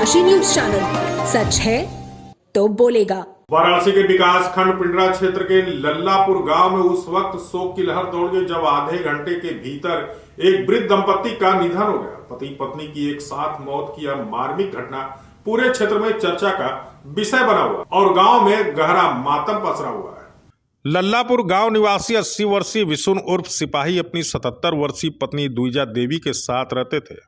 डनकाशी news channel, सच है तो बोलेगा। वाराणसी के विकास खंड पिंडरा क्षेत्र के लल्लापुर गांव में उस वक्त शोक की लहर दौड़ गई जब आधे घंटे के भीतर एक वृद्ध दंपत्ति का निधन हो गया। पति पत्नी की एक साथ मौत की यह मार्मिक घटना पूरे क्षेत्र में चर्चा का विषय बना हुआ और गांव में गहरा मातम पसरा हुआ है। लल्लापुर गांव निवासी 80 वर्षीय विशुन उर्फ सिपाही अपनी 77 वर्षीय पत्नी दुईजा देवी के साथ रहते थे।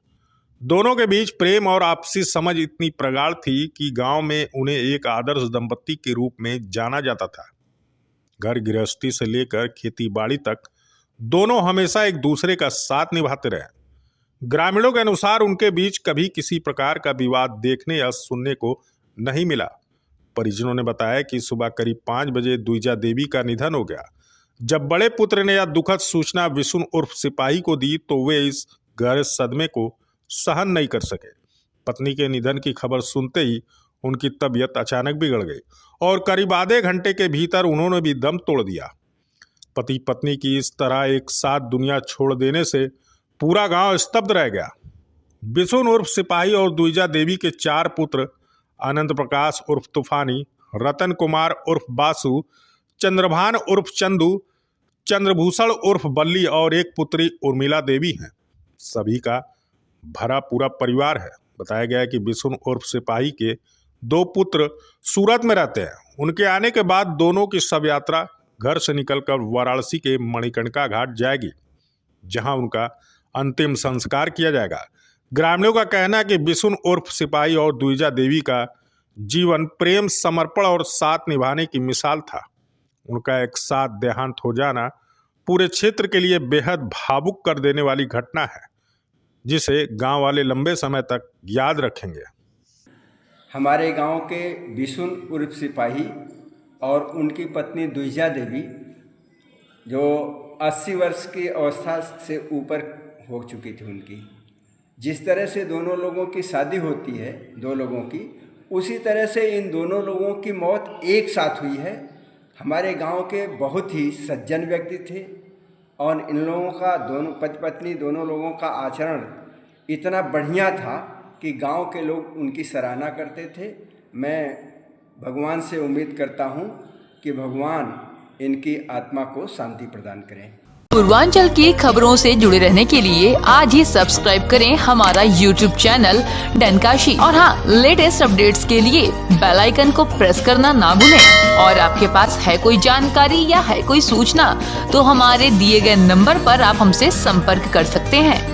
दोनों के बीच प्रेम और आपसी समझ इतनी प्रगाढ़ थी कि गांव में उन्हें एक आदर्श दंपत्ति के रूप में जाना जाता था। घर गृहस्थी से लेकर खेती बाड़ी तक दोनों हमेशा एक दूसरे का साथ निभाते रहे। ग्रामीणों के अनुसार उनके बीच कभी किसी प्रकार का विवाद देखने या सुनने को नहीं मिला। परिजनों ने बताया कि सुबह करीब 5 बजे दुईजा देवी का निधन हो गया। जब बड़े पुत्र ने यह दुखद सूचना विशुन उर्फ सिपाही को दी तो वे इस गहरे सदमे को सहन नहीं कर सके। पत्नी के निधन की खबर सुनते ही उनकी तबीयत अचानक बिगड़ गई और करीब आधे घंटे के भीतर उन्होंने भी दम तोड़ दिया। पति पत्नी की इस तरह एक साथ दुनिया छोड़ देने से पूरा गांव स्तब्ध रह गया। विशुन उर्फ सिपाही और दुईजा देवी के 4 पुत्र आनंद प्रकाश उर्फ तूफानी, रतन कुमार उर्फ बासु, चंद्रभान उर्फ चंदू, चंद्रभूषण उर्फ बल्ली और एक पुत्री उर्मिला देवी हैं। सभी का भरा पूरा परिवार है। बताया गया है कि विशुन उर्फ सिपाही के 2 पुत्र सूरत में रहते हैं। उनके आने के बाद दोनों की शव यात्रा घर से निकलकर वाराणसी के मणिकर्णिका घाट जाएगी, जहां उनका अंतिम संस्कार किया जाएगा। ग्रामीणों का कहना है कि विशुन उर्फ सिपाही और दुईजा देवी का जीवन प्रेम, समर्पण और साथ निभाने की मिसाल था। उनका एक साथ देहांत हो जाना पूरे क्षेत्र के लिए बेहद भावुक कर देने वाली घटना है, जिसे गांव वाले लंबे समय तक याद रखेंगे। हमारे गांव के विशुन उर्फ सिपाही और उनकी पत्नी दुईजा देवी जो 80 वर्ष की अवस्था से ऊपर हो चुकी थी, उनकी जिस तरह से दोनों लोगों की शादी होती है 2 लोगों की, उसी तरह से इन दोनों लोगों की मौत एक साथ हुई है। हमारे गांव के बहुत ही सज्जन व्यक्ति थे और इन लोगों का दोनों पति पत्नी दोनों लोगों का आचरण इतना बढ़िया था कि गांव के लोग उनकी सराहना करते थे। मैं भगवान से उम्मीद करता हूं कि भगवान इनकी आत्मा को शांति प्रदान करें। पूर्वांचल की खबरों से जुड़े रहने के लिए आज ही सब्सक्राइब करें हमारा YouTube चैनल डनकाशी और हाँ, लेटेस्ट अपडेट्स के लिए बेल आइकन को प्रेस करना ना भूलें। और आपके पास है कोई जानकारी या है कोई सूचना तो हमारे दिए गए नंबर पर आप हमसे संपर्क कर सकते हैं।